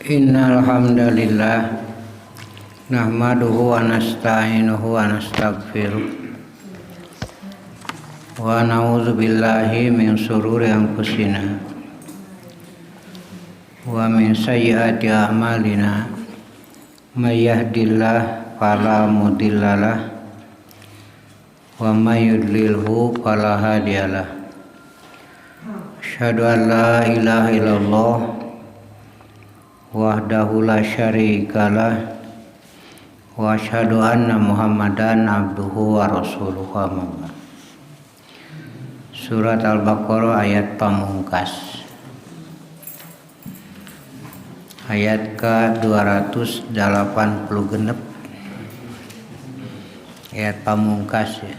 Innal hamdalillah nahmaduhu wa nasta'inuhu wa nastaghfiruh wa na'udzu billahi min shururi anfusina wa min sayyiati a'malina may yahdihillahu fala mudhillalah wa may yudlilhu fala hadiyalah. Asyhadu an la ilaha illallah wahdahu la syarikalah wa asyhadu anna Muhammadan abduhu wa rasuluhu amma ba'd. Surat Al-Baqarah ayat pamungkas. Ayat ke-286 ayat pamungkas ya.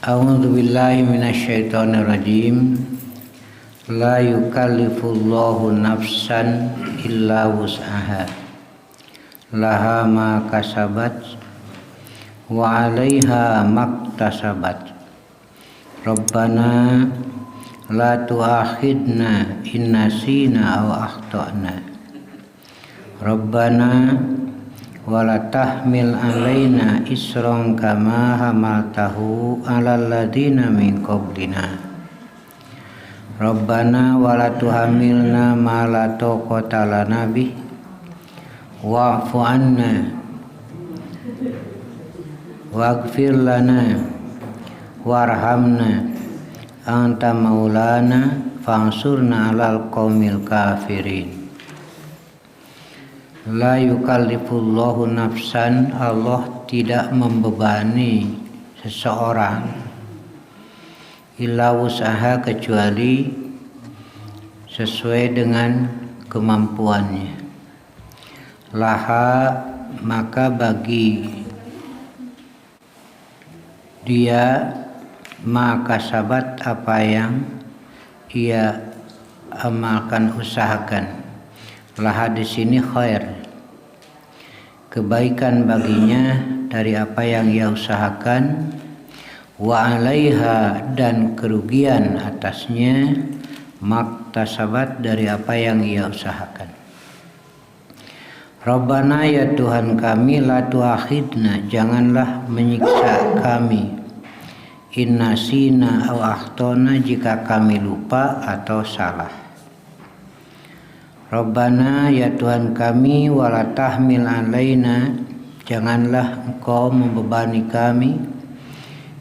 A'udzu billahi minasyaitonir rajim. La yukallifullahu nafsan illa wus'aha laha ma kasabat wa 'alaiha maktasabat. Rabbana la tu'akhidna in nasina aw akhtana. Rabbana wa la tahmil 'alaina isran kama hamaltahu 'alal ladzina min qablina. Rabbana wa la tuhamilna ma la taqata lana bih wa'fu 'anna waghfir lana warhamna anta maulana fansurna 'alal qaumil kafirin. La yukallifullahu nafsan, Allah tidak membebani seseorang illa wus'aha kecuali sesuai dengan kemampuannya. Laha maka bagi dia maka sabat apa yang ia amalkan usahakan. Laha di sini khair, kebaikan baginya dari apa yang ia usahakan. Wa 'alaiha dan kerugian atasnya maktasabat dari apa yang ia usahakan. Rabbana ya Tuhan kami la tu'akhidna janganlah menyiksa kami in nasina aw akhtana jika kami lupa atau salah. Rabbana ya Tuhan kami wala tahmil 'alaina janganlah engkau membebani kami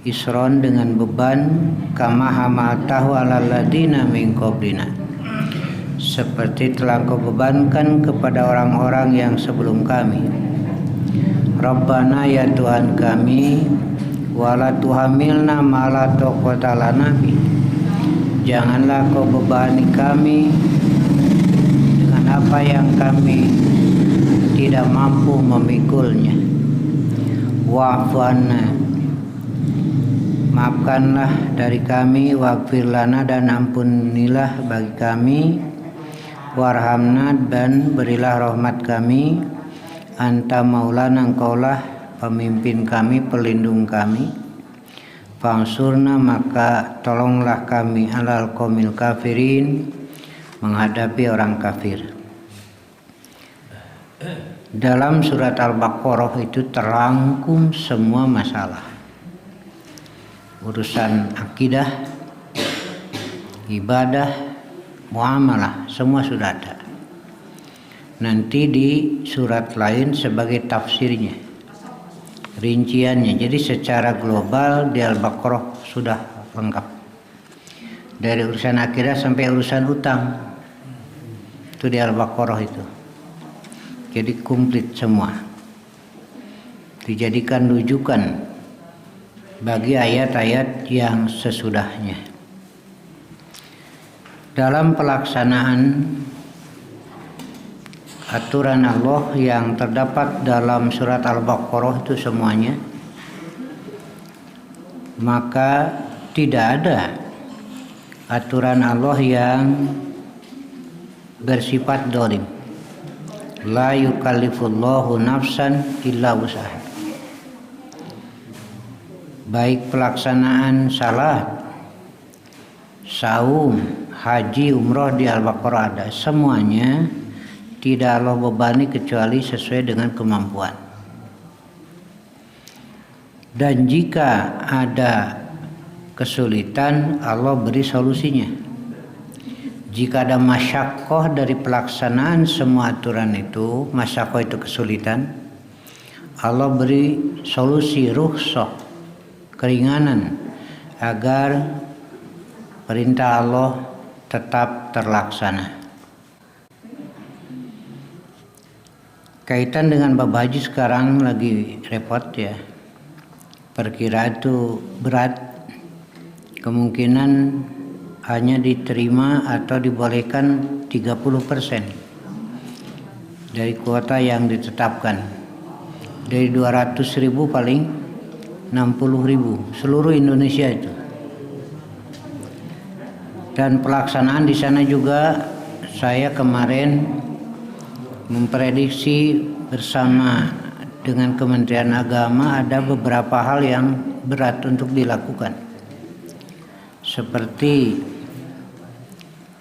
isron dengan beban kama hamaltahu 'alal ladzina min qablina seperti telah kau bebankan kepada orang-orang yang sebelum kami. Rabbana ya Tuhan kami wala tuhamilna ma la taqata lana bi janganlah kau bebani kami dengan apa yang kami tidak mampu memikulnya. Wa'fu 'anna maafkanlah dari kami, waghfir lana dan ampunilah bagi kami, warhamna dan berilah rahmat kami, anta maulana engkaulah pemimpin kami, pelindung kami, fangsurna maka tolonglah kami 'alal qaumil kafirin menghadapi orang kafir. Dalam surat Al-Baqarah itu terangkum semua masalah. Urusan akidah, ibadah, muamalah, semua sudah ada. Nanti di surat lain sebagai tafsirnya, rinciannya. Jadi secara global di Al-Baqarah sudah lengkap. Dari urusan akidah sampai urusan utang, itu di Al-Baqarah itu. Jadi komplit semua. Dijadikan rujukan bagi ayat-ayat yang sesudahnya. Dalam pelaksanaan aturan Allah yang terdapat dalam surat Al-Baqarah itu semuanya, maka tidak ada aturan Allah yang bersifat dolim. La yukallifullahu nafsan illa wus'aha. Baik pelaksanaan salat, saum, haji, umroh di Al-Baqarah ada. Semuanya tidak Allah bebani kecuali sesuai dengan kemampuan. Dan jika ada kesulitan, Allah beri solusinya. Jika ada masyakoh dari pelaksanaan semua aturan itu, masyakoh itu kesulitan, Allah beri solusi rukhsah, keringanan, agar perintah Allah tetap terlaksana. Kaitan dengan bab haji sekarang lagi repot ya. Perkiraan itu berat, kemungkinan hanya diterima atau dibolehkan 30% dari kuota yang ditetapkan. Dari 200.000 paling 60.000 seluruh Indonesia itu. Dan pelaksanaan di sana juga saya kemarin memprediksi bersama dengan Kementerian Agama ada beberapa hal yang berat untuk dilakukan. Seperti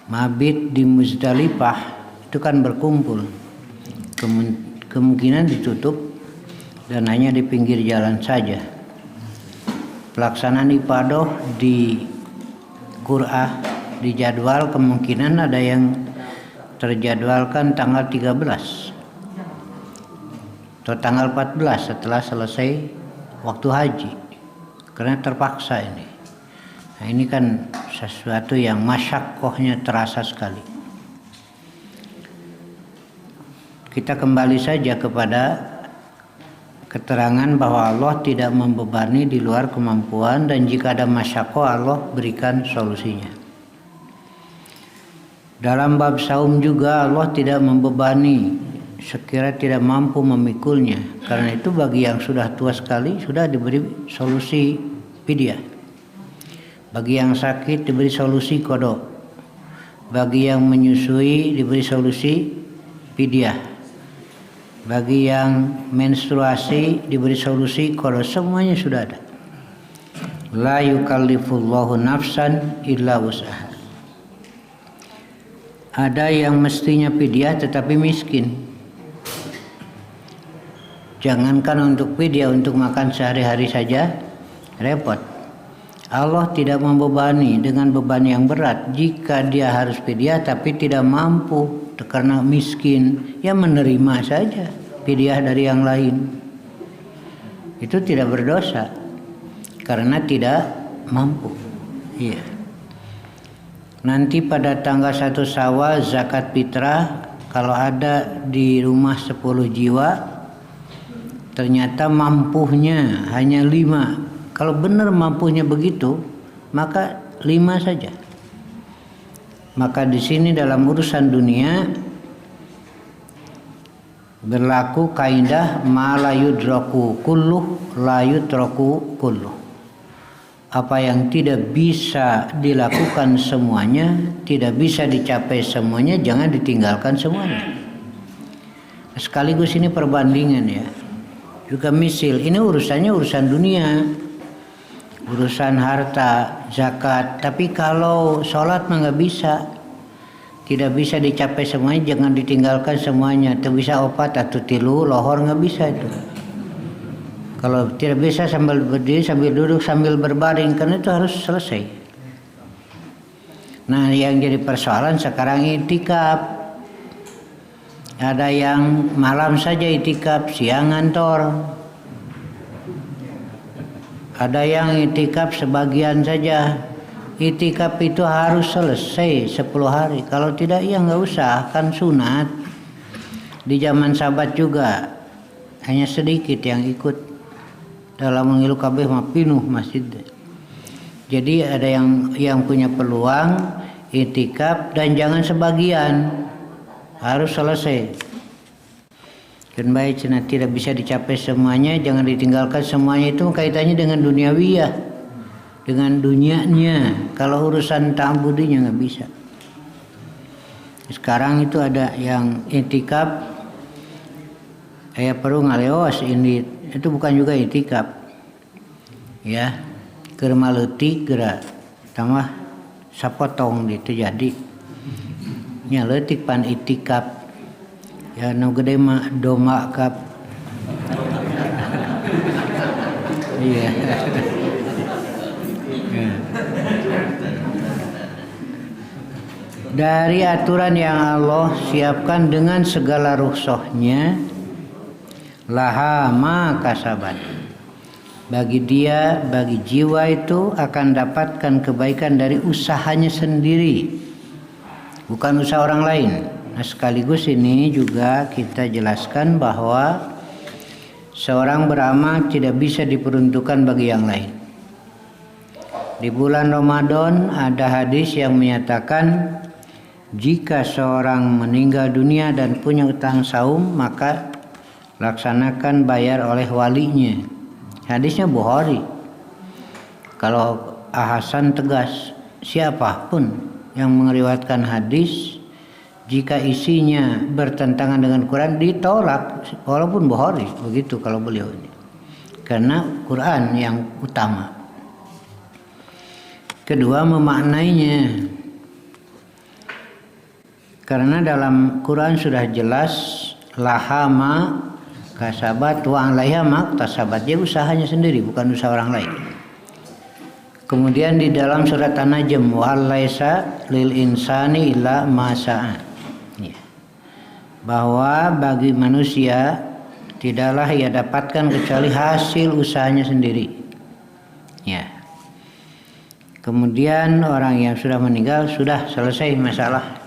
mabit di Muzdalifah itu kan berkumpul, kemungkinan ditutup dan hanya di pinggir jalan saja. Pelaksanaan ibadah di Qur'ah di jadwal kemungkinan ada yang terjadwalkan tanggal 13 atau tanggal 14 setelah selesai waktu haji, karena terpaksa ini. Nah, ini kan sesuatu yang masyakohnya terasa sekali. Kita kembali saja kepada keterangan bahwa Allah tidak membebani di luar kemampuan, dan jika ada masyakoh Allah berikan solusinya. Dalam bab saum juga Allah tidak membebani sekira tidak mampu memikulnya. Karena itu bagi yang sudah tua sekali sudah diberi solusi fidyah. Bagi yang sakit diberi solusi qada. Bagi yang menyusui diberi solusi fidyah. Bagi yang menstruasi diberi solusi qada. Semuanya sudah ada. La yukallifullahu nafsan illa wus'aha. Ada yang mestinya fidyah tetapi miskin. Jangankan untuk fidyah, untuk makan sehari-hari saja repot. Allah tidak membebani dengan beban yang berat. Jika dia harus fidyah tapi tidak mampu karena miskin, ya menerima saja fidyah dari yang lain. Itu tidak berdosa karena tidak mampu. Iya. Nanti pada tanggal 1 Syawal zakat fitrah, kalau ada di rumah 10 jiwa ternyata mampunya hanya 5. Kalau benar mampunya begitu, maka 5 saja. Maka di sini dalam urusan dunia berlaku kaidah ma la yudraku kulluh la yutraku kulluh. Apa yang tidak bisa dilakukan semuanya, tidak bisa dicapai semuanya, jangan ditinggalkan semuanya. Sekaligus ini perbandingan ya. Juga misil, ini urusannya urusan dunia, urusan harta, zakat. Tapi kalau sholat mah nggak bisa, tidak bisa dicapai semuanya, jangan ditinggalkan semuanya. Tidak bisa opat atau tilu, lohor nggak bisa itu. Kalau tidak bisa sambil berdiri, sambil duduk, sambil berbaring, karena itu harus selesai. Nah, yang jadi persoalan sekarang itikaf. Ada yang malam saja itikaf, siang ngantor. Ada yang itikaf sebagian saja. Itikaf itu harus selesai 10 hari. Kalau tidak ya nggak usah, kan sunat. Di zaman sahabat juga hanya sedikit yang ikut. Dalam mengilu kabeh mah pinuh masjid. Jadi ada yang punya peluang itikaf, dan jangan sebagian. Harus selesai. Dan baik cina tidak bisa dicapai semuanya, jangan ditinggalkan semuanya. Itu kaitannya dengan duniawiyah, dengan dunianya. Kalau urusan ta'budinya nggak bisa. Sekarang itu ada yang itikaf, perlu ngaleos ini, itu bukan juga itikaf. Ya, keur maleutik geura tambah sapotong itu jadi nyaletik pan itikap ya nu gede mah doma kap. Iya. Dari aturan yang Allah siapkan dengan segala rukhsahnya, laha ma kasabat. Bagi dia, bagi jiwa itu akan dapatkan kebaikan dari usahanya sendiri, bukan usaha orang lain. Nah, sekaligus ini juga kita jelaskan bahwa seorang beramal tidak bisa diperuntukkan bagi yang lain. Di bulan Ramadan ada hadis yang menyatakan jika seorang meninggal dunia dan punya utang saum, maka laksanakan bayar oleh walinya. Hadisnya Bukhari. Kalau Hasan tegas, siapapun yang meriwayatkan hadis jika isinya bertentangan dengan Quran ditolak, walaupun Bukhari begitu kalau beliau ini. Karena Quran yang utama. Kedua, memaknainya. Karena dalam Quran sudah jelas laha ma kasabat wa 'alaiha ma tasabat. Dia usahanya sendiri, bukan usaha orang lain. Kemudian di dalam surat An-Najm wa laisa lil insani illa ma sa'a. Ya. Bahwa bagi manusia tidaklah ia dapatkan kecuali hasil usahanya sendiri. Ya. Kemudian orang yang sudah meninggal sudah selesai masalah.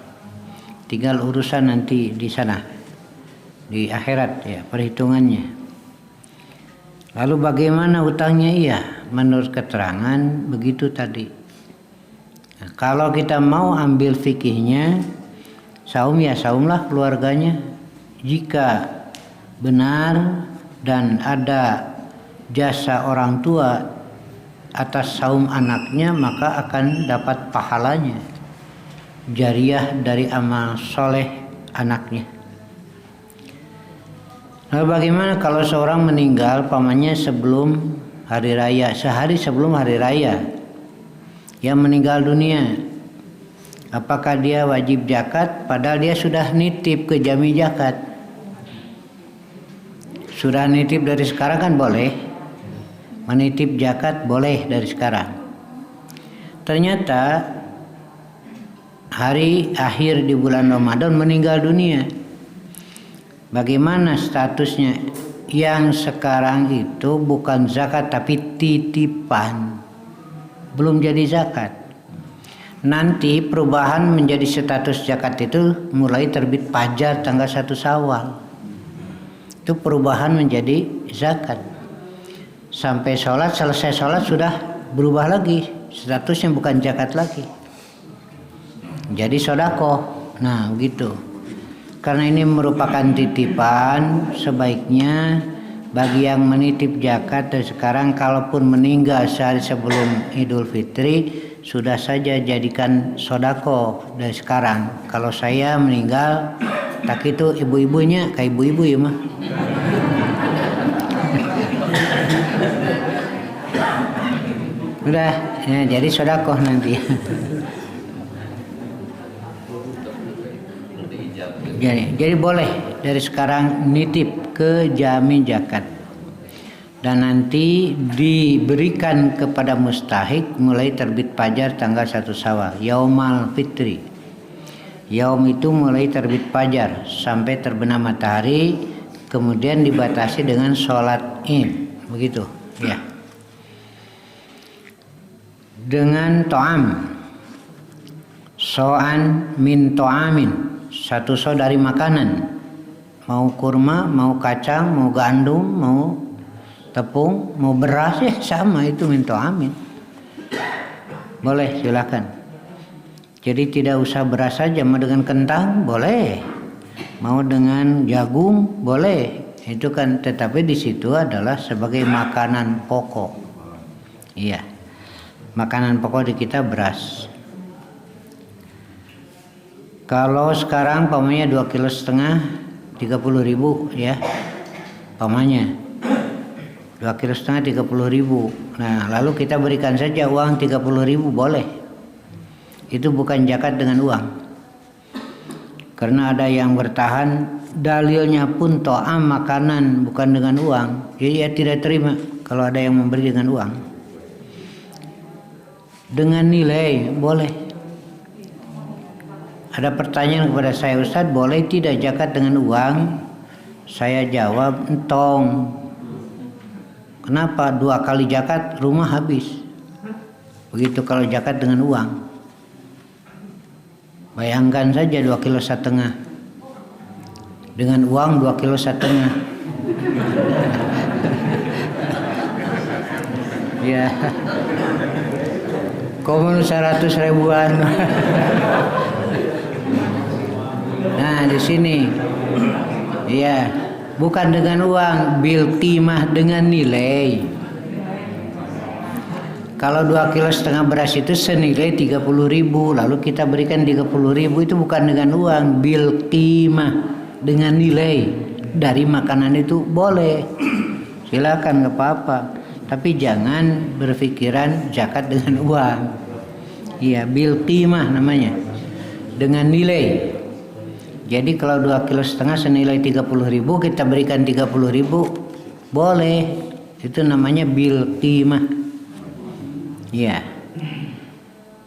Tinggal urusan nanti di sana, di akhirat ya perhitungannya. Lalu bagaimana utangnya? Iya, menurut keterangan begitu tadi. Nah, kalau kita mau ambil fikihnya, saum ya saumlah keluarganya. Jika benar dan ada jasa orang tua atas saum anaknya, maka akan dapat pahalanya. Jariah dari amal soleh anaknya. Lalu bagaimana kalau seorang meninggal pamannya sebelum hari raya, sehari sebelum hari raya, yang meninggal dunia, apakah dia wajib zakat padahal dia sudah nitip ke jami zakat? Sudah nitip dari sekarang kan boleh, menitip zakat boleh dari sekarang. Ternyata hari akhir di bulan Ramadan meninggal dunia. Bagaimana statusnya? Yang sekarang itu bukan zakat tapi titipan. Belum jadi zakat. Nanti perubahan menjadi status zakat itu mulai terbit fajar tanggal 1 Syawal. Itu perubahan menjadi zakat. Sampai sholat, selesai sholat sudah berubah lagi. Statusnya bukan zakat lagi. Jadi sodako. Nah gitu. Karena ini merupakan titipan, sebaiknya bagi yang menitip zakat dari sekarang, kalaupun meninggal sehari sebelum Idul Fitri, sudah saja jadikan sodako dari sekarang. Kalau saya meninggal, tak itu ibu-ibunya kayak ibu-ibu ya mah. Udah, ya, jadi sodako nanti. Jadi boleh dari sekarang nitip ke jami zakat dan nanti diberikan kepada mustahik mulai terbit fajar tanggal 1 Syawal, Yaumal Fitri. Yaum itu mulai terbit fajar sampai terbenam matahari, kemudian dibatasi dengan sholat Id, begitu ya. Dengan to'am, so'an min to'amin, satu so dari makanan, mau kurma, mau kacang, mau gandum, mau tepung, mau beras ya sama itu min to'amin. Boleh silakan. Jadi tidak usah beras saja, mau dengan kentang boleh, mau dengan jagung boleh. Itu kan, tetapi di situ adalah sebagai makanan pokok. Iya, makanan pokok di kita beras. Kalau sekarang pamannya 2,5 kilo 30.000 ya, pamannya 2,5 kilo 30.000. Nah lalu kita berikan saja uang 30.000 boleh. Itu bukan zakat dengan uang. Karena ada yang bertahan dalilnya pun to'am makanan bukan dengan uang. Jadi ia tidak terima kalau ada yang memberi dengan uang. Dengan nilai boleh. Ada pertanyaan kepada saya, Ustadz, boleh tidak zakat dengan uang? Saya jawab, entong. Kenapa? 2 kali zakat rumah habis. Begitu kalau zakat dengan uang. Bayangkan saja 2,5 kilo. Dengan uang 2,5 kilo. Ya. Komun 100 ribuan. Nah, di sini. Ya, bukan dengan uang, bil qimah dengan nilai. Kalau 2,5 kilo beras itu senilai 30.000, lalu kita berikan 30.000, itu bukan dengan uang, bil qimah dengan nilai dari makanan itu boleh. Silakan, nggak apa-apa. Tapi jangan berpikiran zakat dengan uang. Iya, bil qimah namanya. Dengan nilai. Jadi kalau 2,5 kilo senilai 30.000, kita berikan 30.000, boleh. Itu namanya bil qimah. Ya,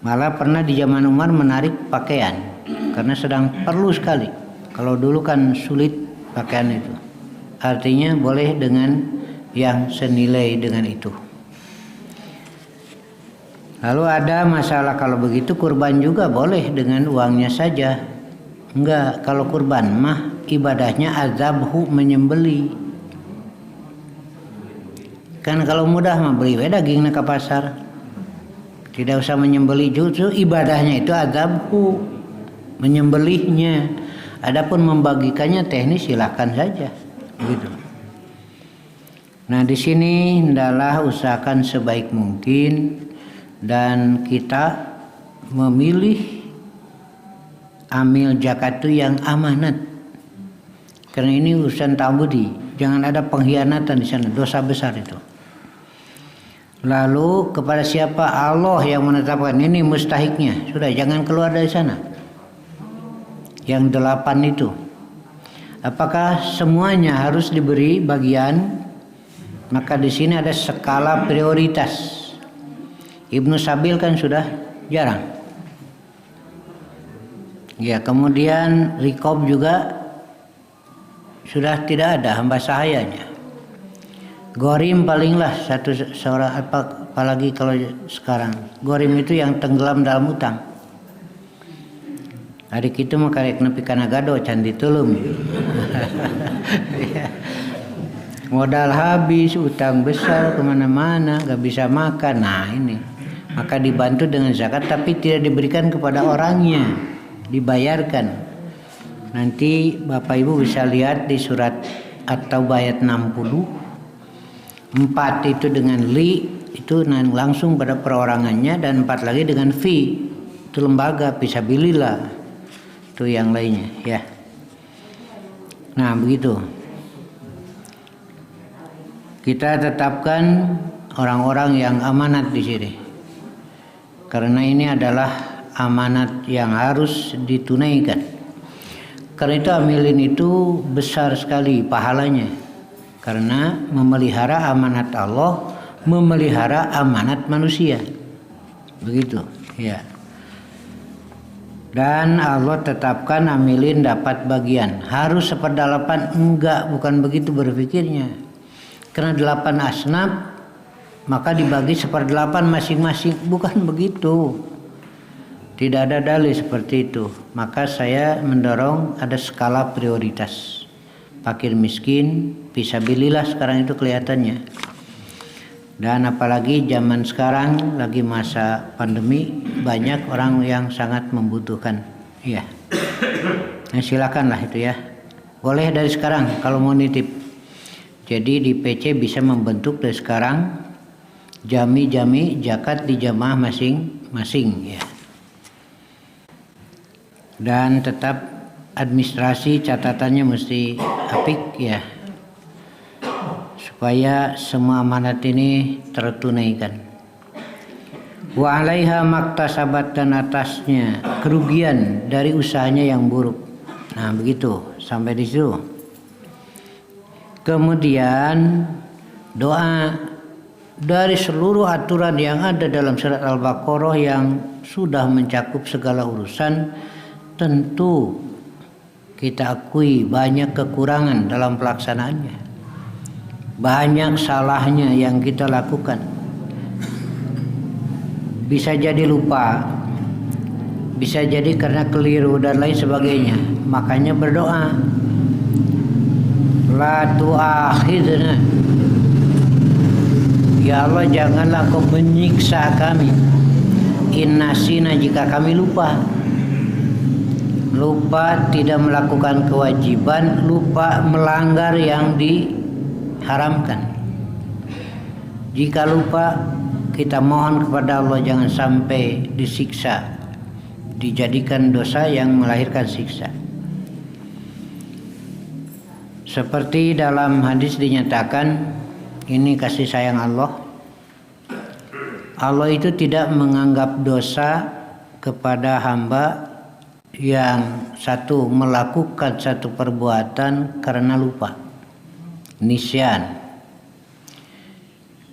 malah pernah di zaman Umar menarik pakaian karena sedang perlu sekali. Kalau dulu kan sulit pakaian itu. Artinya boleh dengan yang senilai dengan itu. Lalu ada masalah kalau begitu kurban juga boleh dengan uangnya saja. Enggak, kalau kurban mah ibadahnya azabhu, menyembeli. Kan kalau mudah mah beli dagingnya ke pasar. Tidak usah menyembeli, justru ibadahnya itu azabhu, menyembelihnya. Adapun membagikannya teknis silakan saja, begitu. Nah, di sini hendaklah usahakan sebaik mungkin dan kita memilih amil zakat itu yang amanat. Karena ini urusan ta'budi, jangan ada pengkhianatan di sana, dosa besar itu. Lalu kepada siapa? Allah yang menetapkan, ini mustahiknya. Sudah, jangan keluar dari sana. Yang 8 itu. Apakah semuanya harus diberi bagian? Maka di sini ada skala prioritas. Ibnu Sabil kan sudah jarang. Ya, kemudian Rikob juga sudah tidak ada, hamba sahayanya. Gorim palinglah seorang, apalagi kalau sekarang. Gorim itu yang tenggelam dalam utang. Adik itu mah karek nepi kana gado can ditulung. Modal habis, utang besar kemana-mana, gak bisa makan. Nah ini, maka dibantu dengan zakat, tapi tidak diberikan kepada orangnya, dibayarkan. Nanti Bapak Ibu bisa lihat di surat At-Taubah ayat 60. 4 itu dengan li, itu langsung pada perorangannya, dan 4 lagi dengan fi, itu lembaga, fisabilillah, itu yang lainnya ya. Nah begitu. Kita tetapkan orang-orang yang amanat di sini, karena ini adalah amanat yang harus ditunaikan. Karena itu amilin itu besar sekali pahalanya. Karena memelihara amanat Allah, memelihara amanat manusia. Begitu, ya. Dan Allah tetapkan amilin dapat bagian. Harus 1/8? Enggak, bukan begitu berpikirnya. Karena 8 asnaf, maka dibagi 1/8 masing-masing. Bukan begitu. Tidak ada dalil seperti itu. Maka saya mendorong ada skala prioritas. Fakir miskin, fisabilillah sekarang itu kelihatannya. Dan apalagi zaman sekarang lagi masa pandemi, banyak orang yang sangat membutuhkan. Iya. Nah, silakanlah itu ya. Boleh dari sekarang kalau mau nitip. Jadi di PC bisa membentuk dari sekarang jami-jami zakat di jamaah masing-masing ya. Dan tetap administrasi catatannya mesti apik ya, supaya semua amanat ini tertunaikan. Wa 'alaiha maktasabat, dan atasnya kerugian dari usahanya yang buruk. Nah, begitu sampai di situ. Kemudian doa dari seluruh aturan yang ada dalam surat Al-Baqarah yang sudah mencakup segala urusan, tentu kita akui banyak kekurangan dalam pelaksanaannya. Banyak salahnya yang kita lakukan. Bisa jadi lupa, bisa jadi karena keliru dan lain sebagainya. Makanya berdoa, la tu'akhidna, ya Allah janganlah kau menyiksa kami, innasina, jika kami lupa. Lupa tidak melakukan kewajiban, lupa melanggar yang diharamkan. Jika lupa, kita mohon kepada Allah jangan sampai disiksa, dijadikan dosa yang melahirkan siksa. Seperti dalam hadis dinyatakan, ini kasih sayang Allah. Allah itu tidak menganggap dosa kepada hamba yang satu melakukan satu perbuatan karena lupa, nisyan.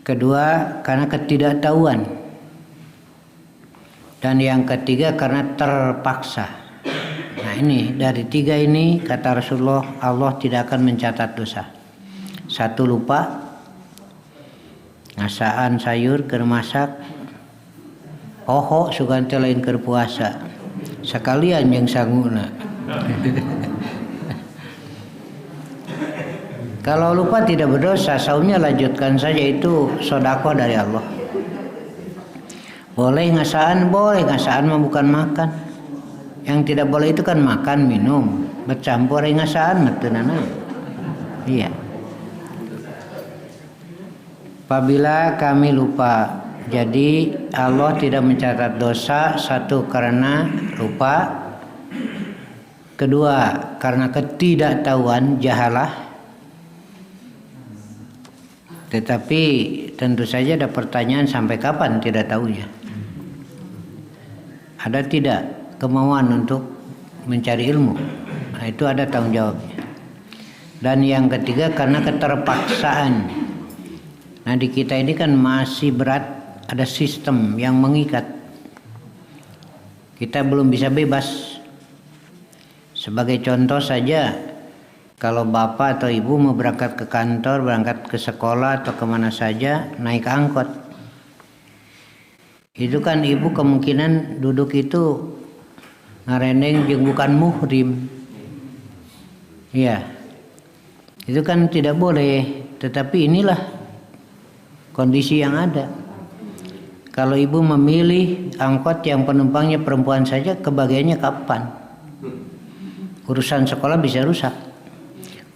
Kedua, karena ketidaktahuan. Dan yang ketiga, karena terpaksa. Nah, ini dari tiga ini kata Rasulullah, Allah tidak akan mencatat dosa. Satu, lupa, ngasaan sayur keur masak, poho sugan teh lain keur puasa, sekalian yang sanguna. Kalau lupa tidak berdosa, saumnya lanjutkan saja, itu sedekah dari Allah. Boleh ngasaan mah bukan makan. Yang tidak boleh itu kan makan, minum, bercampur ngasaan mah teu naon. Iya. Apabila kami lupa, jadi Allah tidak mencatat dosa, satu karena lupa, kedua karena ketidaktahuan, jahalah. Tetapi tentu saja ada pertanyaan, sampai kapan tidak tahunya? Ada tidak kemauan untuk mencari ilmu? Nah, itu ada tanggung jawabnya. Dan yang ketiga karena keterpaksaan. Nah, di kita ini kan masih berat, ada sistem yang mengikat. Kita belum bisa bebas. Sebagai contoh saja, kalau bapak atau ibu mau berangkat ke kantor, berangkat ke sekolah atau kemana saja, naik angkot. Itu kan ibu kemungkinan duduk itu ngareneng jeung bukan muhrim. Iya. Itu kan tidak boleh, tetapi inilah kondisi yang ada. Kalau ibu memilih angkot yang penumpangnya perempuan saja, kebahagiaannya kapan? Urusan sekolah bisa rusak.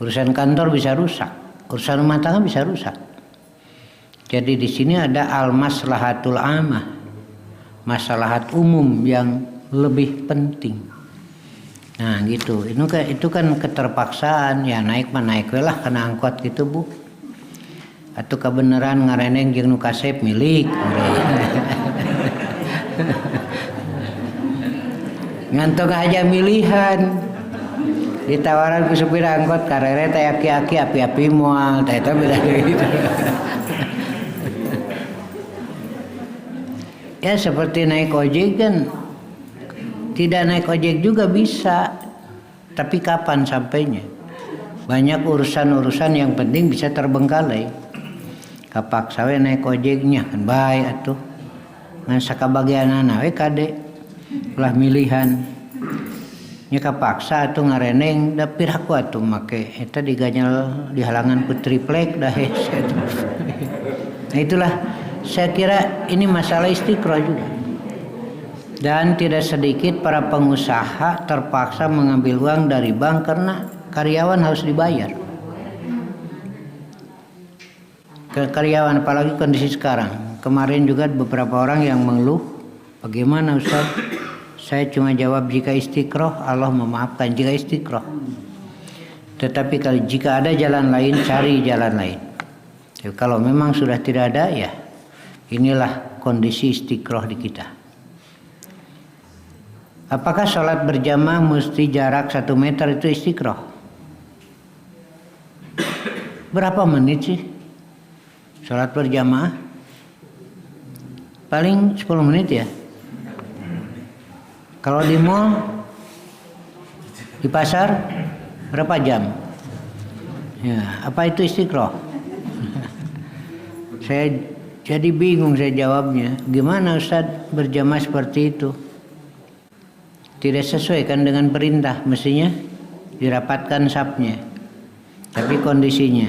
Urusan kantor bisa rusak, urusan rumah tangga bisa rusak. Jadi di sini ada al-maslahatul amah, maslahat umum yang lebih penting. Nah, gitu. Itu kan keterpaksaan, ya naik mah naik we lah kana angkot gitu, Bu. Atuh kebenaran ngareneng jeung nu kasep milik. Ngantok aja milihan. Ditawaran ku supir angkot karere teh aki-aki api-api moal teh eta beda gitu. Ya seperti naik ojek kan, tidak naik ojek juga bisa, tapi kapan sampainya? Banyak urusan-urusan yang penting bisa terbengkalai. Kapaksa we naik ojeknya kan bae atuh. Ngan sakabagianana we kade ulah milihan. Nya kapaksa atuh ngareneng da piraku atuh make eta diganyal di halangan ku triplek dah. Nah, itulah saya kira ini masalah istiqra juga. Dan tidak sedikit para pengusaha terpaksa mengambil uang dari bank karena karyawan harus dibayar. Karyawan, apalagi kondisi sekarang. Kemarin juga beberapa orang yang mengeluh, bagaimana Ustaz? Saya cuma jawab jika istiqroh, Allah memaafkan jika istiqroh. Tetapi kalau jika ada jalan lain, cari jalan lain. Jadi, kalau memang sudah tidak ada, ya inilah kondisi istiqroh di kita. Apakah sholat berjamaah mesti jarak 1 meter itu istiqroh? Berapa menit sih sholat berjamaah? Paling 10 menit ya. Kalau di mall, di pasar, berapa jam? Ya, apa itu istiqroh? Saya jadi bingung saya jawabnya. Gimana Ustadz berjamaah seperti itu? Tidak sesuai kan dengan perintah, mestinya dirapatkan safnya. Tapi kondisinya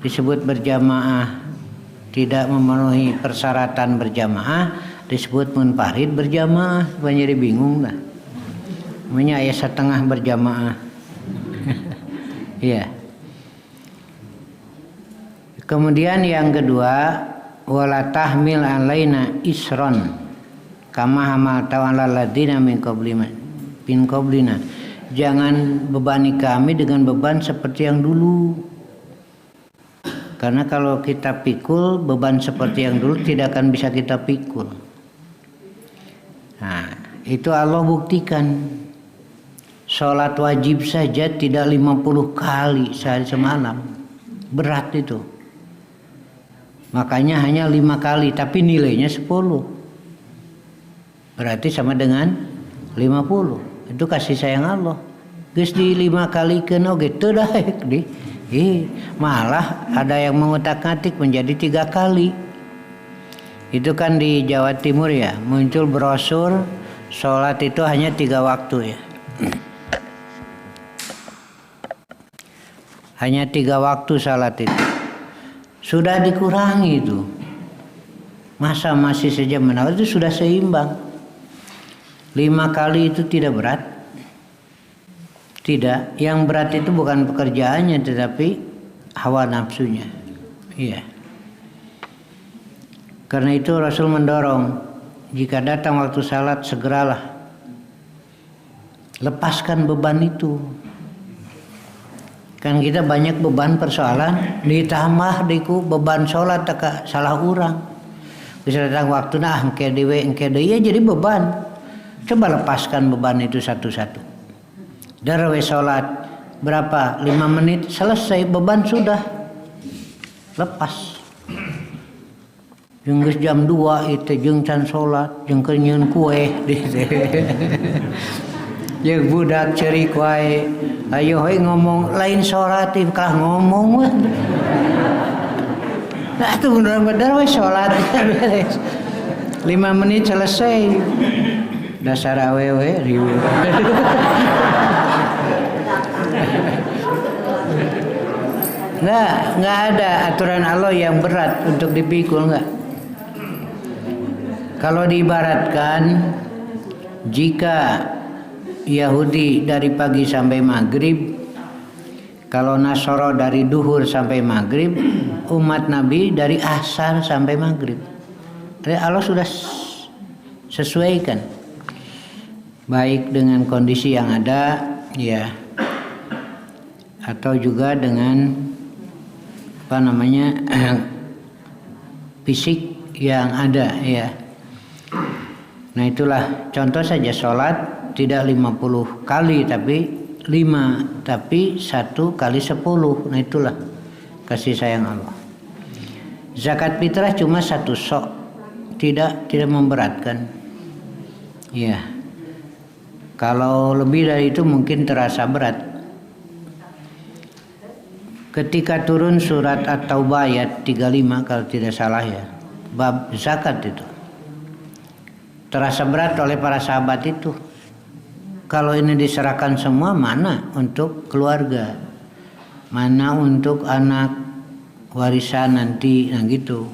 disebut berjamaah tidak memenuhi persyaratan berjamaah, disebut munfarid berjamaah. Supaya jadi bingung lah. Namanya ayat setengah berjamaah. Iya. Kemudian yang kedua, wala tahmil alaina isron kama hamalta alal ladina min qablina. Jangan bebani kami dengan beban seperti yang dulu. Karena kalau kita pikul beban seperti yang dulu tidak akan bisa kita pikul. Nah, itu Allah buktikan. Sholat wajib saja tidak 50 kali sehari semalam. Berat itu. Makanya hanya 5 kali tapi nilainya 10. Berarti sama dengan 50. Itu kasih sayang Allah. Geus di 5 kali ke oge teu daek di. Malah ada yang mengutak-atik menjadi 3 kali. Itu kan di Jawa Timur ya, muncul brosur sholat itu hanya 3 waktu ya. Hanya 3 waktu sholat itu. Sudah dikurangi itu. Masa masih saja menawar, itu sudah seimbang. 5 kali itu tidak berat. Tidak, yang berat itu bukan pekerjaannya tetapi hawa nafsunya. Iya. Karena itu Rasul mendorong, jika datang waktu salat segeralah lepaskan beban itu. Kan kita banyak beban persoalan, ditambah diku beban sholat tak salah urang. Bisa datang waktu nah engke dewe ya jadi beban. Coba lepaskan beban itu satu-satu. Darawe sholat berapa? 5 menit selesai, beban sudah lepas. Jeung geus jam 2 itu jeung can sholat, jeung keur nyieun kue jeung budak ceurik wae. Ayo heuy ngomong lain sholat kah ngomong weh. Nah tuh bener-bener we sholat beres. 5 menit selesai. Dasar awewe riu. Nggak ada aturan Allah yang berat untuk dipikul, nggak. Kalau diibaratkan, jika Yahudi dari pagi sampai maghrib, kalau Nasoro dari duhur sampai maghrib, umat Nabi dari asar sampai maghrib. Jadi Allah sudah sesuaikan, baik dengan kondisi yang ada, ya, atau juga dengan fisik yang ada, ya. Nah itulah contoh saja sholat tidak 50 kali tapi 5, tapi 1 kali 10. Nah itulah kasih sayang Allah. Zakat fitrah cuma 1 sok, tidak memberatkan. Ya. Kalau lebih dari itu mungkin terasa berat. Ketika turun surat At-Taubah ayat 35 kalau tidak salah ya, bab zakat itu terasa berat oleh para sahabat itu. Kalau ini diserahkan semua, mana untuk keluarga, mana untuk anak warisan nanti, nah gitu.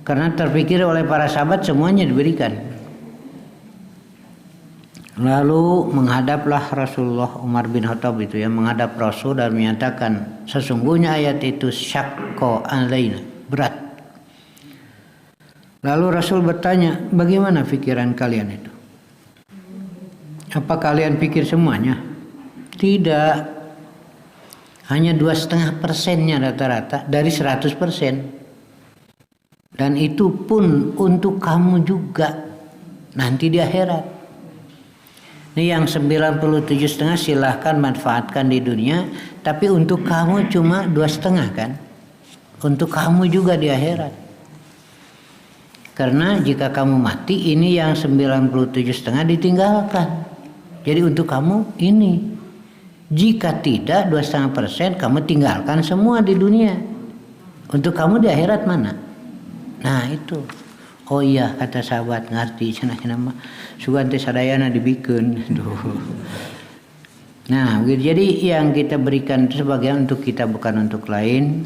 Karena terpikir oleh para sahabat semuanya diberikan. Lalu menghadaplah Rasulullah, Umar bin Khattab itu ya, menghadap Rasul dan menyatakan sesungguhnya ayat itu syakko alaina, berat. Lalu Rasul bertanya, bagaimana pikiran kalian itu? Apa kalian pikir semuanya? Tidak. Hanya 2,5%-nya rata-rata dari 100%. Dan itu pun untuk kamu juga nanti di akhirat. Ini yang 97,5 silahkan manfaatkan di dunia, tapi untuk kamu cuma 2,5 kan? Untuk kamu juga di akhirat. Karena jika kamu mati, ini yang 97,5 ditinggalkan. Jadi untuk kamu ini. Jika tidak 2,5%, kamu tinggalkan semua di dunia. Untuk kamu di akhirat mana? Nah itu. Oh iya, kata sahabat ngerti cenah mah sugan teh sadayana dibikeun. Nah, jadi yang kita berikan itu sebagian untuk kita bukan untuk lain,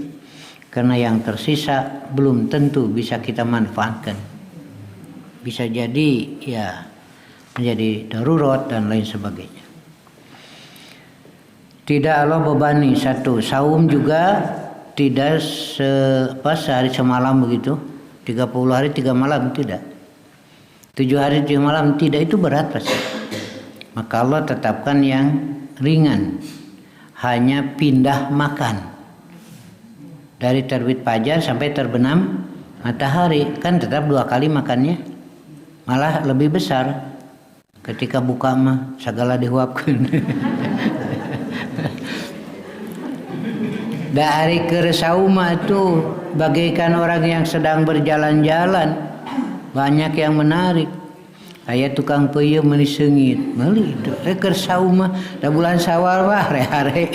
karena yang tersisa belum tentu bisa kita manfaatkan. Bisa jadi ya menjadi darurat dan lain sebagainya. Tidak Allah bebani. Satu, saum juga tidak sehari semalam begitu. 30 hari 3 malam tidak. 7 hari 3 malam tidak, itu berat pasti. Maka Allah tetapkan yang ringan. Hanya pindah makan. Dari terbit fajar sampai terbenam matahari. Kan tetap 2 kali makannya. Malah lebih besar. Ketika buka mah segala dihuapkan. Dari keresauma itu bagaikan orang yang sedang berjalan-jalan, banyak yang menarik. Kayak tukang peuyeum meuli seungit, meuli itu. Keresauma da bulan Syawal wah re-are.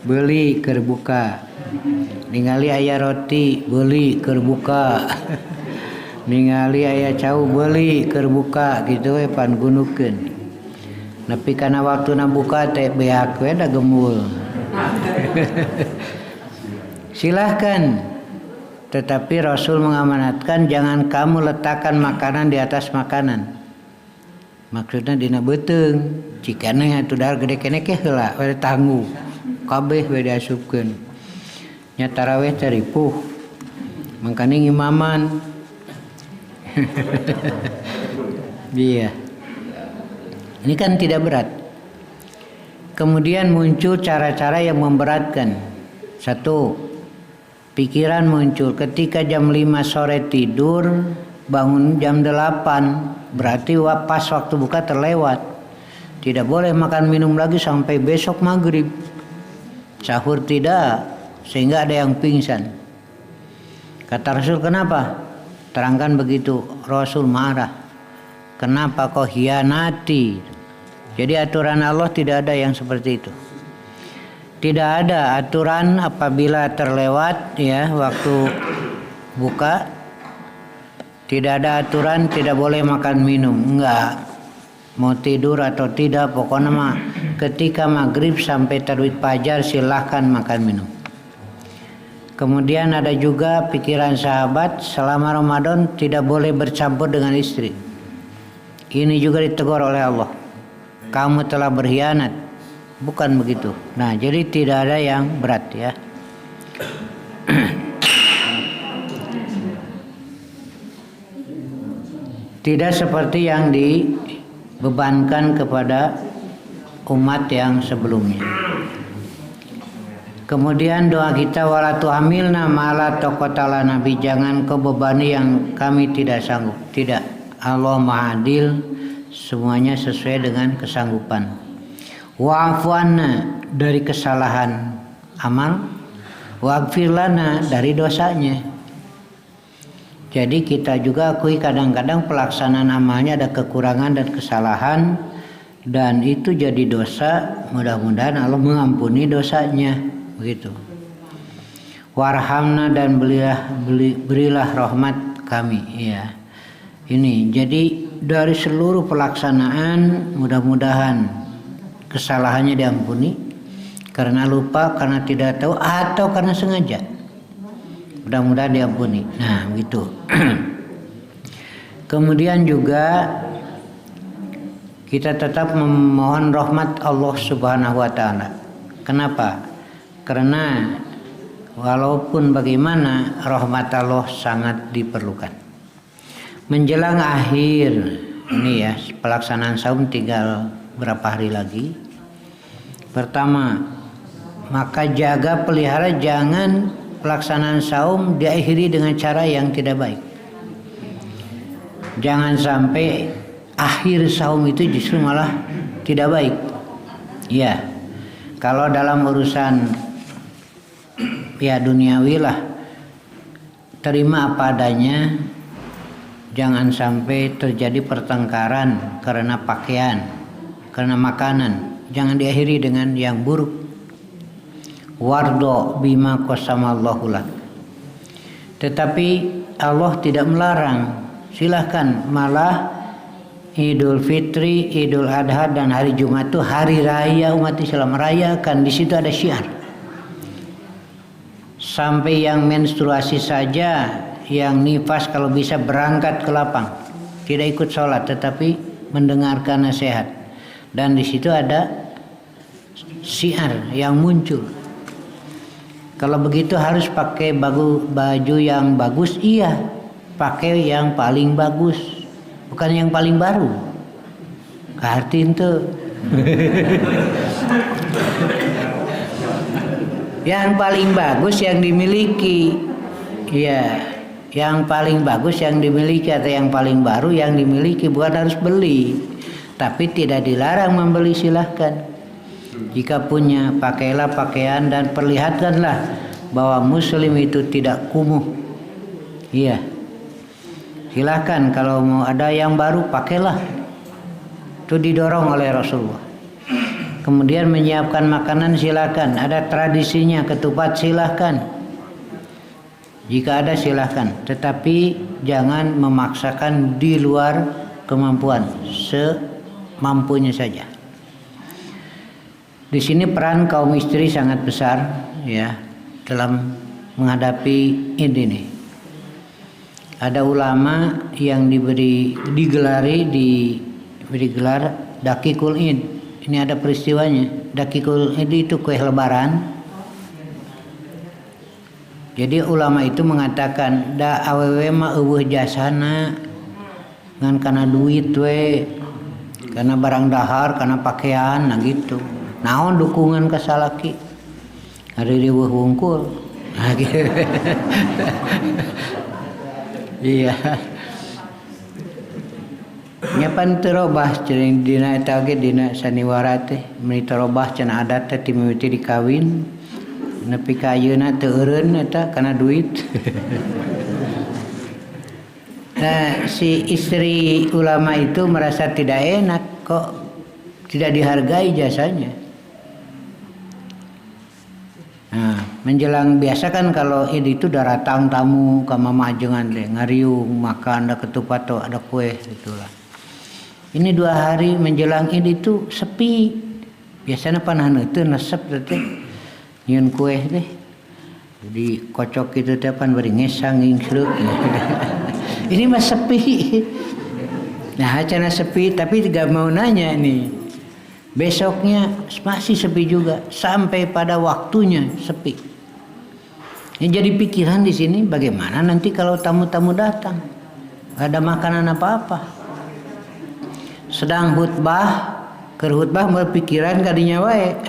Beuli keur buka. Ningali aya roti, beuli keur buka. Ningali aya cau, beuli keur buka gitu we pan gunukeun. Nepi kana waktuna buka teh beak we da gemul. Silahkan, tetapi Rasul mengamanatkan jangan kamu letakkan makanan di atas makanan. Maksudnya dina beuteung, cikana atuh dahar gede keneh ke heula we tangguh. Kabeh we diasupkeun. Nya tarawih teh ripuh. Mangkana ngimaman. Iya. Ini kan tidak berat. Kemudian muncul cara-cara yang memberatkan. Satu, pikiran muncul ketika jam 5 sore tidur, bangun jam 8, berarti pas waktu buka terlewat. Tidak boleh makan minum lagi sampai besok maghrib. Sahur tidak, sehingga ada yang pingsan. Kata Rasul, kenapa? Terangkan begitu. Rasul marah. Kenapa kau hianati? Jadi aturan Allah tidak ada yang seperti itu. Tidak ada aturan apabila terlewat ya waktu buka. Tidak ada aturan tidak boleh makan minum. Enggak. Mau tidur atau tidak, pokoknya mah ketika maghrib sampai terbit fajar silahkan makan minum. Kemudian ada juga pikiran sahabat selama Ramadan tidak boleh bercampur dengan istri. Ini juga ditegur oleh Allah. Kamu telah berkhianat. Bukan begitu. Nah, jadi tidak ada yang berat ya. Tidak seperti yang dibebankan kepada umat yang sebelumnya. Kemudian doa kita wala tuhamilna mala taqata nabi, jangan kau bebani yang kami tidak sanggup. Tidak. Allah Maha Adil, semuanya sesuai dengan kesanggupan. Wa'fu anna, dari kesalahan amal, waghfir lana, dari dosanya. Jadi kita juga akui kadang-kadang pelaksanaan amalnya ada kekurangan dan kesalahan, dan itu jadi dosa. Mudah-mudahan Allah mengampuni dosanya, begitu. Warhamna, dan berilah rahmat kami, ya. Ini jadi dari seluruh pelaksanaan mudah-mudahan kesalahannya diampuni karena lupa, karena tidak tahu, atau karena sengaja. Mudah-mudahan diampuni. Nah, begitu. Kemudian juga kita tetap memohon rahmat Allah Subhanahu wa taala. Kenapa? Karena walaupun bagaimana rahmat Allah sangat diperlukan. Menjelang akhir ini ya, pelaksanaan saum tinggal berapa hari lagi. Pertama, maka jaga pelihara jangan pelaksanaan saum diakhiri dengan cara yang tidak baik. Jangan sampai akhir saum itu justru malah tidak baik. Ya, kalau dalam urusan ya duniawi lah, terima apa adanya. Jangan sampai terjadi pertengkaran karena pakaian, karena makanan. Jangan diakhiri dengan yang buruk. Wardo bima qasamallahu lak. Tetapi Allah tidak melarang. Silahkan, malah Idul Fitri, Idul Adha dan hari Jumat itu hari raya umat Islam, merayakan. Di situ ada syiar. Sampai yang menstruasi saja, yang nifas kalau bisa berangkat ke lapang, tidak ikut sholat tetapi mendengarkan nasihat. Dan di situ ada syiar yang muncul. Kalau begitu harus pakai baju yang bagus, iya. Pakai yang paling bagus, bukan yang paling baru. Kartin tuh. Yang paling bagus yang dimiliki. Iya, yang paling bagus yang dimiliki atau yang paling baru yang dimiliki, bukan harus beli. Tapi tidak dilarang membeli, silahkan. Jika punya, pakailah pakaian dan perlihatkanlah bahwa muslim itu tidak kumuh. Iya. Silahkan, kalau mau ada yang baru pakailah. Itu didorong oleh Rasulullah. Kemudian menyiapkan makanan silahkan. Ada tradisinya ketupat silahkan. Jika ada silahkan. Tetapi jangan memaksakan di luar kemampuan. Semampunya saja. Di sini peran kaum istri sangat besar ya dalam menghadapi ini. Ada ulama yang digelar Dakikul Id. Ini ada peristiwanya. Dakikul Id itu kue lebaran. Jadi ulama itu mengatakan da awewe mah eueuh jasana ngan kana duit we, kana barang dahar, kana pakaian, nah gitu. Naon dukungan ka salaki? Ari riweuh wungkul. Nah gitu. Iya. Nyapan terobah cering dina eta ge dina saniwara teh meni terobah cenah adat teh ti mimiti dikawin nepi ka ayeuna teu eureun eta kana duit. Nah, si istri ulama itu merasa tidak enak, kok tidak dihargai jasanya. Nah, menjelang biasa kan kalau Id itu udah datang tamu ke mamajengan deh, ngariung makan, ada ketupat atau ada kue gitulah. Ini 2 hari menjelang Id itu sepi. Biasanya panahan itu nesep teh nyieun kue deh. Jadi kocok itu teh pan bari ngesang ngingsluk. Ini mah sepi. Nah, cenah sepi tapi tidak mau nanya nih. Besoknya masih sepi juga sampai pada waktunya sepi. Yang jadi pikiran di sini bagaimana nanti kalau tamu-tamu datang, gak ada makanan apa-apa. Sedang khutbah, berpikiran kadinya wae.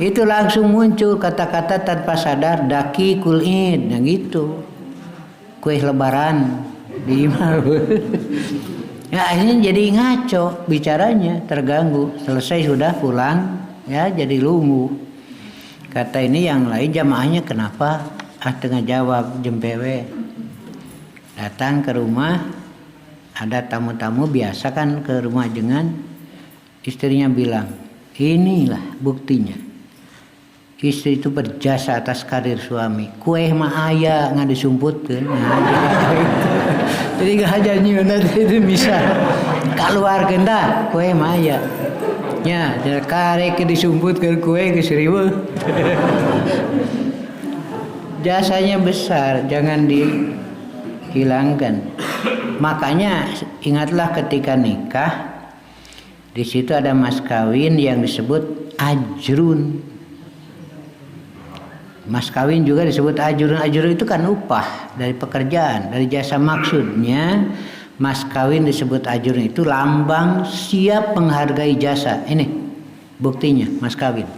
Itu langsung muncul kata-kata tanpa sadar Dakikul Id, yang gitu. Kue lebaran di imam. Ya akhirnya jadi ngaco bicaranya, terganggu. Selesai sudah pulang, ya jadi lungu. Kata ini yang lain jamaahnya kenapa? Tengah jawab jempewe. Datang ke rumah, ada tamu-tamu biasa kan ke rumah jengan. Istrinya bilang, inilah buktinya. Istri itu berjasa atas karir suami. Kue mah aya nggak disumputkan. Jadi nggak aja nyieun itu bisa keluarkan dah kue mah aya. Ya, karek disumputkan kue geus riweuh. Jasanya besar, jangan dihilangkan. Makanya ingatlah ketika nikah, di situ ada mas kawin yang disebut ajrun. Mas kawin juga disebut ajrun. Ajrun itu kan upah dari pekerjaan, dari jasa. Maksudnya mas kawin disebut ajrun itu lambang siap menghargai jasa. Ini buktinya mas kawin.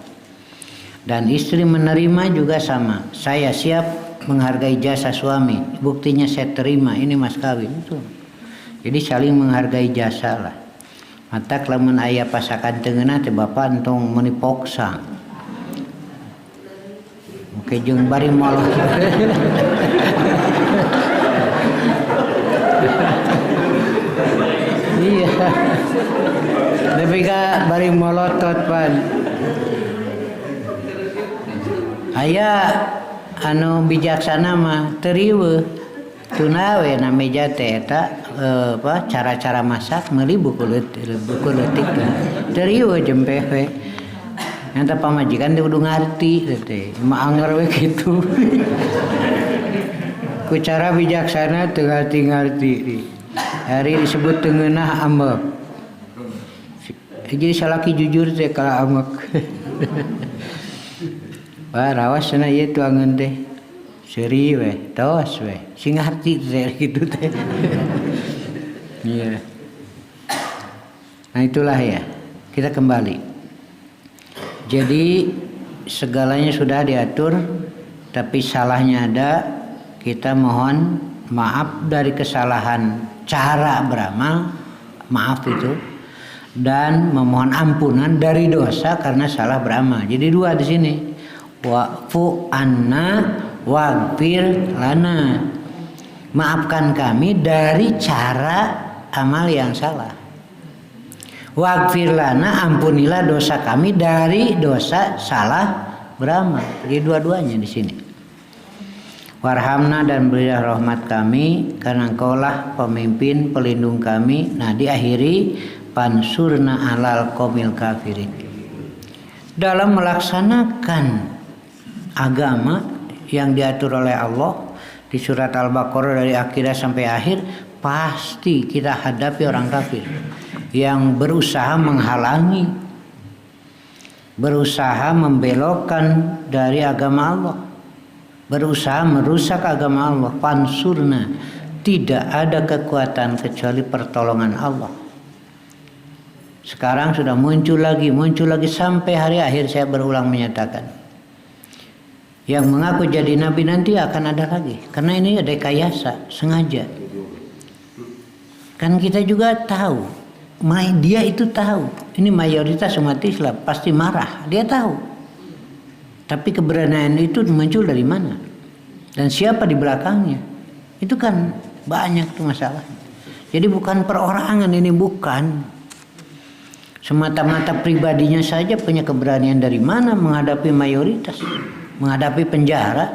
Dan istri menerima juga sama. Saya siap menghargai jasa suami. Buktinya saya terima. Ini mas kawin itu. Jadi saling menghargai jasa lah. Mata lamun aya pasakan tengeuna teh bapak entong meuni poksa. Oke jeung bari molot. Iya. Tapi ka bari molotot pan. Aya anu bijaksana mah teriweuh tunawe na meja teh eta cara-cara masak meuli buku leutik teriweuh jempeh we nya pamajikan teh kudu ngarti teh mah anger we kitu ku cara bijaksana teu ngarti hari disebut teu ngeunah ambek jadi salaki jujur teh kala ambek wah rawas cenah ieu tuangeun teh seuri we tos we sing ngarti teh kitu teh iya nah itulah ya kita kembali jadi segalanya sudah diatur tapi salahnya ada kita mohon maaf dari kesalahan cara beramal maaf itu dan memohon ampunan dari dosa karena salah beramal jadi dua di sini wa'fu anna waghfir lana maafkan kami dari cara amal yang salah waghfir lana ampunilah dosa kami dari dosa salah beramal jadi dua-duanya di sini warhamna dan berilah rahmat kami karena engkaulah pemimpin pelindung kami nah diakhiri pansurna alal qaumil kafirin dalam melaksanakan agama yang diatur oleh Allah di surat Al-Baqarah dari akhir sampai akhir pasti kita hadapi orang kafir yang berusaha menghalangi berusaha membelokkan dari agama Allah berusaha merusak agama Allah pansurna tidak ada kekuatan kecuali pertolongan Allah sekarang sudah muncul lagi sampai hari akhir saya berulang menyatakan yang mengaku jadi nabi nanti akan ada lagi karena ini ada rekayasa sengaja kan kita juga tahu dia itu tahu ini mayoritas umat Islam pasti marah dia tahu tapi keberanian itu muncul dari mana dan siapa di belakangnya itu kan banyak tuh masalah jadi bukan perorangan ini bukan semata-mata pribadinya saja punya keberanian dari mana menghadapi mayoritas menghadapi penjara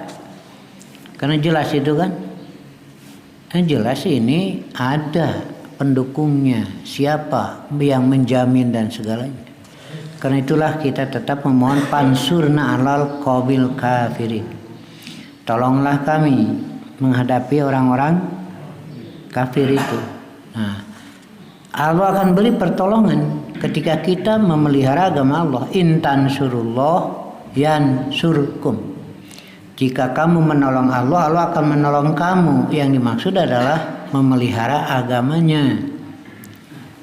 karena jelas itu kan jelas ini ada pendukungnya siapa yang menjamin dan segalanya karena itulah kita tetap memohon pansurna alal qaumil kafirin tolonglah kami menghadapi orang-orang kafir itu nah Allah akan beri pertolongan ketika kita memelihara agama Allah intan surullah yansurkum jika kamu menolong Allah Allah akan menolong kamu yang dimaksud adalah memelihara agamanya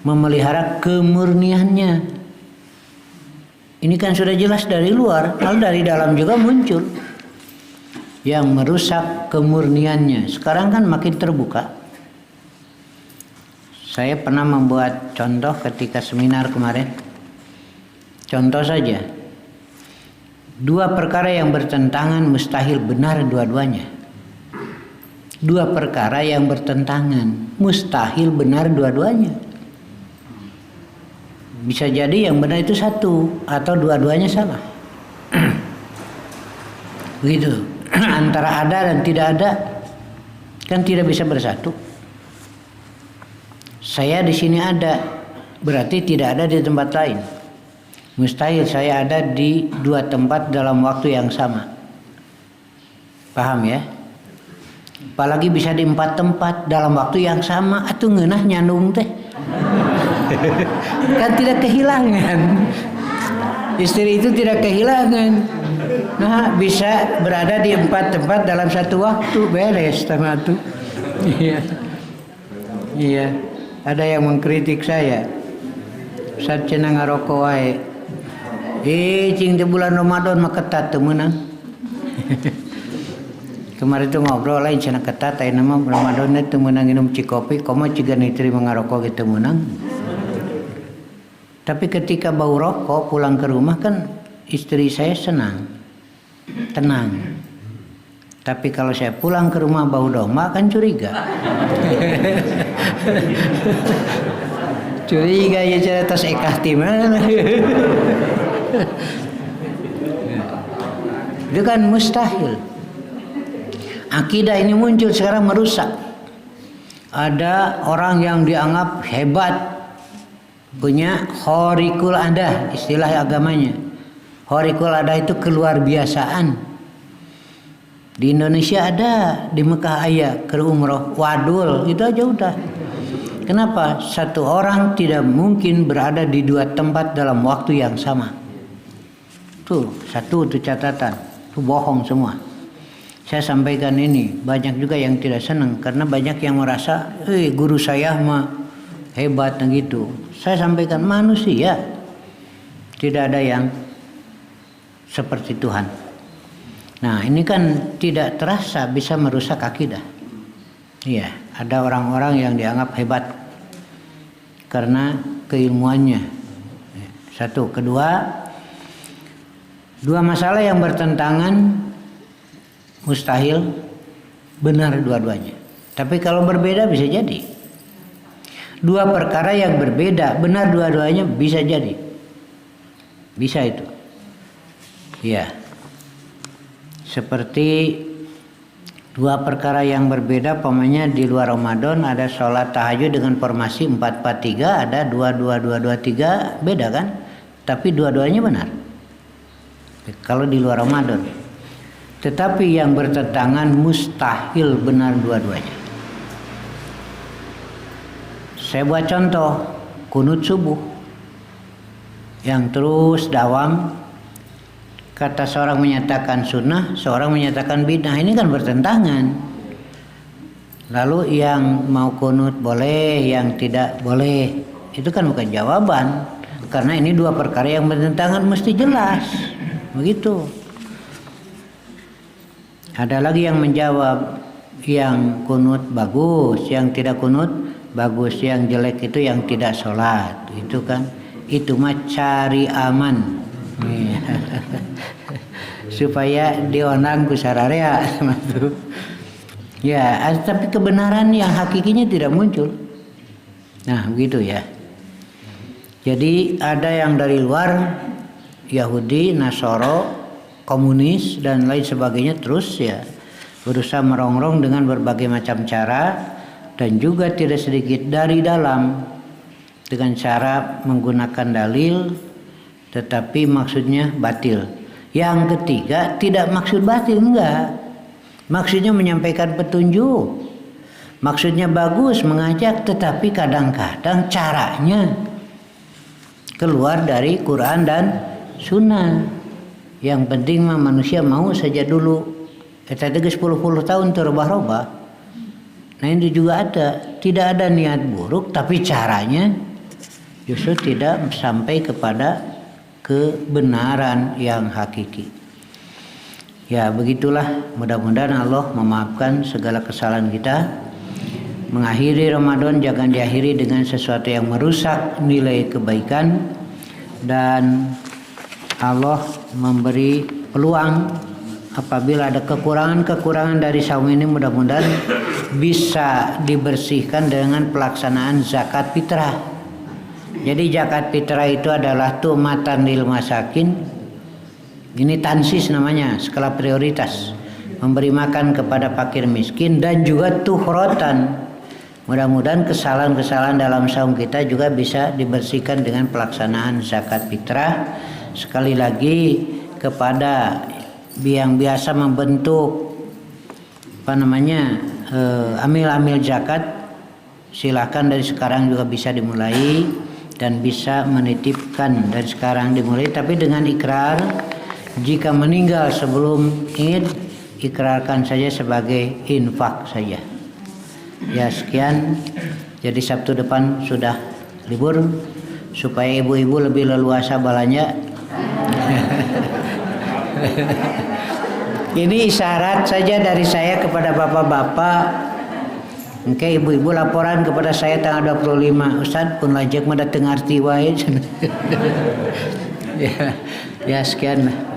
memelihara kemurniannya ini kan sudah jelas dari luar lalu dari dalam juga muncul yang merusak kemurniannya sekarang kan makin terbuka saya pernah membuat contoh ketika seminar kemarin contoh saja dua perkara yang bertentangan mustahil benar dua-duanya. Dua perkara yang bertentangan mustahil benar dua-duanya. Bisa jadi yang benar itu satu atau dua-duanya salah. Begitu. Antara ada dan tidak ada kan tidak bisa bersatu. Saya di sini ada berarti tidak ada di tempat lain. Mustahil saya ada di dua tempat dalam waktu yang sama. Paham ya? Apalagi bisa di 4 tempat dalam waktu yang sama atuh ngeunah nyandung teh. Kan tidak kehilangan. Istri itu tidak kehilangan. Nah, bisa berada di 4 tempat dalam satu waktu beres sama tuh. Iya. Iya. Ada yang mengkritik saya. Ustaz cenah ngaroko wae. Cing di bulan Ramadan mah ketat teu meunang. Kemarin tuh ngobrol lain cenah ketat aya nama Ramadan teu meunang minum cikopi, komo ciga nitri mengarokok gitu meunang. Tapi ketika bau rokok pulang ke rumah kan istri saya senang, tenang. Tapi kalau saya pulang ke rumah bau domba kan curiga. Curiga ya cara tos ekah ti mana. Itu kan mustahil. Akidah ini muncul sekarang merusak. Ada orang yang dianggap hebat, punya khariqul adah, istilah agamanya. Khariqul adah itu keluar biasaan. Di Indonesia ada, di Mekah aya ke umroh, wadul, itu aja udah. Kenapa? Satu orang tidak mungkin berada di dua tempat dalam waktu yang sama. Tuh, satu tuh catatan, tuh bohong semua. Saya sampaikan ini, banyak juga yang tidak senang karena banyak yang merasa, guru saya mah hebat gitu. Saya sampaikan manusia tidak ada yang seperti Tuhan. Nah, ini kan tidak terasa bisa merusak akidah. Iya, ada orang-orang yang dianggap hebat karena keilmuannya. Satu, kedua, dua masalah yang bertentangan mustahil benar dua-duanya. Tapi kalau berbeda bisa jadi. Dua perkara yang berbeda benar dua-duanya bisa jadi. Bisa itu. Ya. Seperti dua perkara yang berbeda, pamannya di luar Ramadan ada sholat tahajud dengan formasi 4-4-3, ada 2-2-2-2-3, beda kan? Tapi dua-duanya benar. Kalau di luar Ramadan. Tetapi yang bertentangan mustahil benar dua-duanya. Saya buat contoh kunut subuh yang terus dawam. Kata seorang menyatakan sunnah, seorang menyatakan bid'ah, ini kan bertentangan. Lalu yang mau kunut boleh, yang tidak boleh, itu kan bukan jawaban. Karena ini dua perkara yang bertentangan mesti jelas, begitu. Ada lagi yang menjawab, yang kunut bagus, yang tidak kunut bagus, yang jelek itu yang tidak sholat, itu kan, itu mah cari aman. Supaya dionang ku sararea. Ya, tapi kebenaran yang hakikinya tidak muncul. Nah, begitu ya. Jadi ada yang dari luar, Yahudi, Nasoro, komunis dan lain sebagainya, terus ya berusaha merongrong dengan berbagai macam cara, dan juga tidak sedikit dari dalam dengan cara menggunakan dalil tetapi maksudnya batil. Yang ketiga, tidak maksud batil, enggak. Maksudnya menyampaikan petunjuk. Maksudnya bagus, mengajak, tetapi kadang-kadang caranya keluar dari Quran dan Sunnah. Yang penting mah manusia mau saja dulu. Eta teh 10 tahun terubah-ubah. Nah, ini juga ada, tidak ada niat buruk, tapi caranya justru tidak sampai kepada kebenaran yang hakiki. Ya, begitulah, mudah-mudahan Allah memaafkan segala kesalahan kita. Mengakhiri Ramadan jangan diakhiri dengan sesuatu yang merusak nilai kebaikan, dan Allah memberi peluang apabila ada kekurangan-kekurangan dari saum ini, mudah-mudahan bisa dibersihkan dengan pelaksanaan zakat fitrah. Jadi zakat fitrah itu adalah tu'matan lil masakin. Ini tansis namanya, skala prioritas. Memberi makan kepada fakir miskin, dan juga tuhrotan. Mudah-mudahan kesalahan-kesalahan dalam saum kita juga bisa dibersihkan dengan pelaksanaan zakat fitrah. Sekali lagi kepada yang biasa membentuk amil-amil zakat, silakan dari sekarang juga bisa dimulai. Dan bisa menitipkan dari sekarang dimulai, tapi dengan ikrar, jika meninggal sebelum Id, ikrarkan saja sebagai infak saja. Ya, sekian. Jadi Sabtu depan sudah libur, supaya ibu-ibu lebih leluasa belanja, Ini isyarat saja dari saya kepada bapak-bapak. Oke, ibu-ibu laporan kepada saya tanggal 25. Ustaz pun lajak mendatang arti wae. Ya sekian.